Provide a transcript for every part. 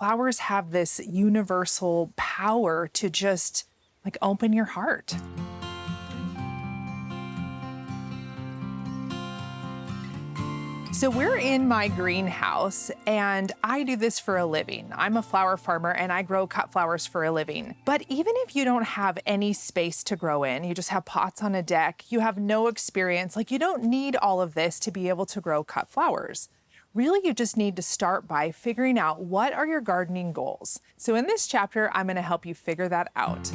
flowers have this universal power to just like open your heart. So we're in my greenhouse and I do this for a living. I'm a flower farmer and I grow cut flowers for a living. But even if you don't have any space to grow in, you just have pots on a deck, you have no experience, like you don't need all of this to be able to grow cut flowers. Really, you just need to start by figuring out what are your gardening goals. So in this chapter, I'm gonna help you figure that out.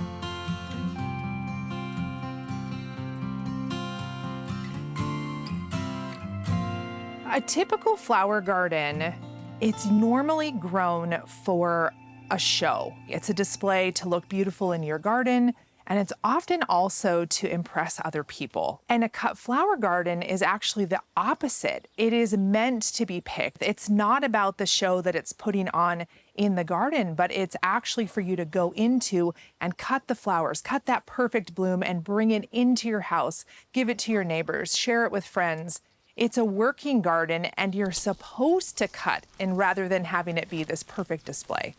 A typical flower garden, it's normally grown for a show. It's a display to look beautiful in your garden, and it's often also to impress other people. And a cut flower garden is actually the opposite. It is meant to be picked. It's not about the show that it's putting on in the garden, but it's actually for you to go into and cut the flowers, cut that perfect bloom and bring it into your house, give it to your neighbors, share it with friends. It's a working garden and you're supposed to cut and rather than having it be this perfect display.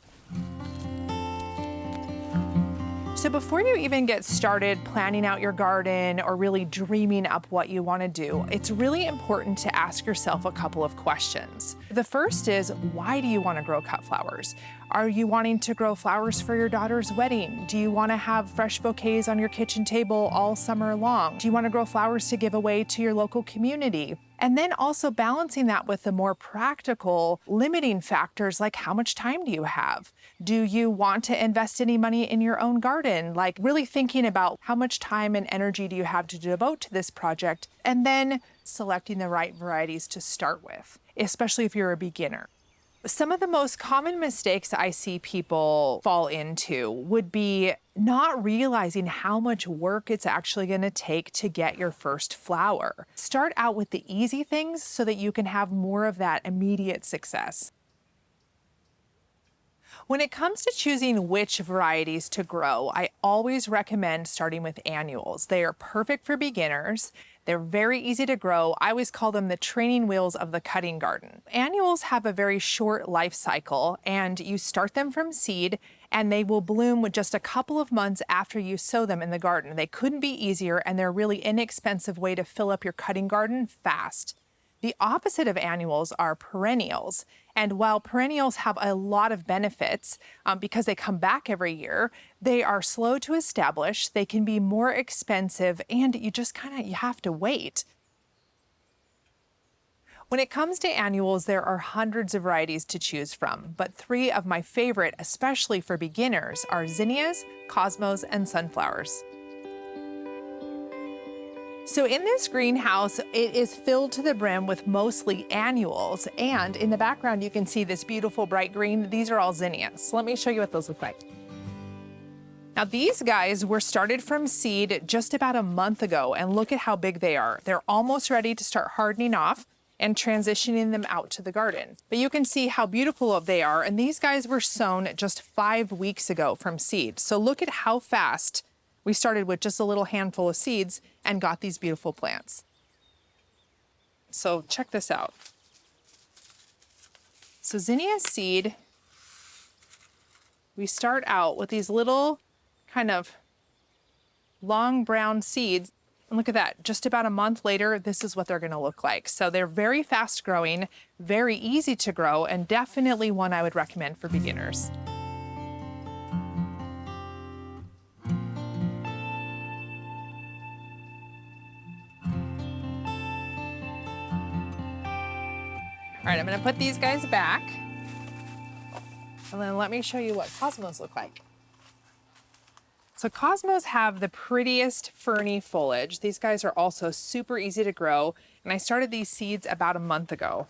So before you even get started planning out your garden or really dreaming up what you want to do, it's really important to ask yourself a couple of questions. The first is, why do you want to grow cut flowers? Are you wanting to grow flowers for your daughter's wedding? Do you want to have fresh bouquets on your kitchen table all summer long? Do you want to grow flowers to give away to your local community? And then also balancing that with the more practical limiting factors like how much time do you have? Do you want to invest any money in your own garden? Like really thinking about how much time and energy do you have to devote to this project? And then selecting the right varieties to start with, especially if you're a beginner. Some of the most common mistakes I see people fall into would be not realizing how much work it's actually going to take to get your first flower. Start out with the easy things so that you can have more of that immediate success. When it comes to choosing which varieties to grow, I always recommend starting with annuals. They are perfect for beginners. They're very easy to grow. I always call them the training wheels of the cutting garden. Annuals have a very short life cycle, and you start them from seed, and they will bloom with just a couple of months after you sow them in the garden. They couldn't be easier, and they're a really inexpensive way to fill up your cutting garden fast. The opposite of annuals are perennials. And while perennials have a lot of benefits because they come back every year, they are slow to establish, they can be more expensive, and you have to wait. When it comes to annuals, there are hundreds of varieties to choose from, but 3 of my favorite, especially for beginners, are zinnias, cosmos, and sunflowers. So in this greenhouse, it is filled to the brim with mostly annuals, and in the background you can see this beautiful bright green. These are all zinnias. Let me show you what those look like. Now these guys were started from seed just about a month ago, and look at how big they are. They're almost ready to start hardening off and transitioning them out to the garden. But you can see how beautiful they are, and these guys were sown just 5 weeks ago from seed. So look at how fast we started with just a little handful of seeds and got these beautiful plants. So check this out. So zinnia seed, we start out with these little kind of long brown seeds. And look at that, just about a month later, this is what they're gonna look like. So they're very fast growing, very easy to grow, and definitely one I would recommend for beginners. All right, I'm gonna put these guys back, and then let me show you what cosmos look like. So cosmos have the prettiest ferny foliage. These guys are also super easy to grow, and I started these seeds about a month ago,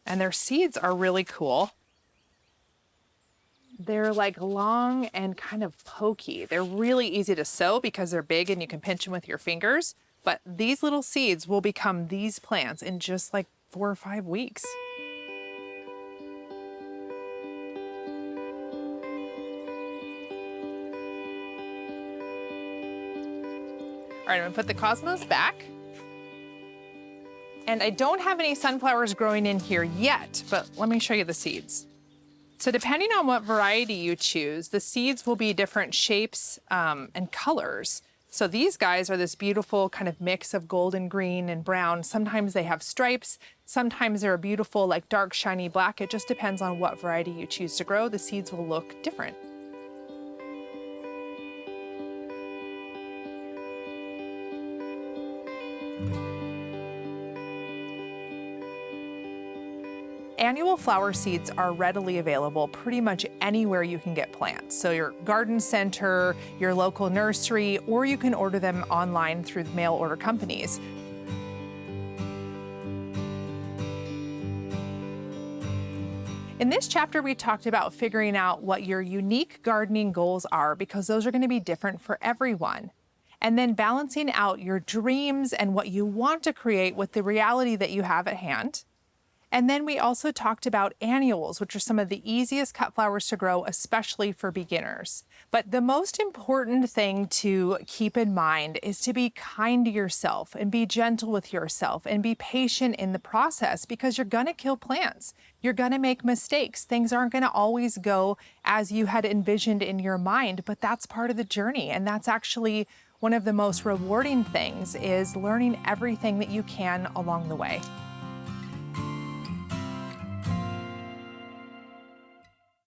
and their seeds are really cool. They're like long and kind of pokey. They're really easy to sow because they're big and you can pinch them with your fingers, but these little seeds will become these plants in just like 4 or 5 weeks. All right, I'm gonna put the cosmos back. And I don't have any sunflowers growing in here yet, but let me show you the seeds. So depending on what variety you choose, the seeds will be different shapes and colors. So these guys are this beautiful kind of mix of golden green and brown. Sometimes they have stripes. Sometimes they're beautiful, like dark, shiny black. It just depends on what variety you choose to grow. The seeds will look different. Annual flower seeds are readily available pretty much anywhere you can get plants. So your garden center, your local nursery, or you can order them online through mail order companies. In this chapter, we talked about figuring out what your unique gardening goals are, because those are going to be different for everyone. And then balancing out your dreams and what you want to create with the reality that you have at hand. And then we also talked about annuals, which are some of the easiest cut flowers to grow, especially for beginners. But the most important thing to keep in mind is to be kind to yourself and be gentle with yourself and be patient in the process, because you're gonna kill plants. You're gonna make mistakes. Things aren't gonna always go as you had envisioned in your mind, but that's part of the journey. And that's actually one of the most rewarding things, is learning everything that you can along the way.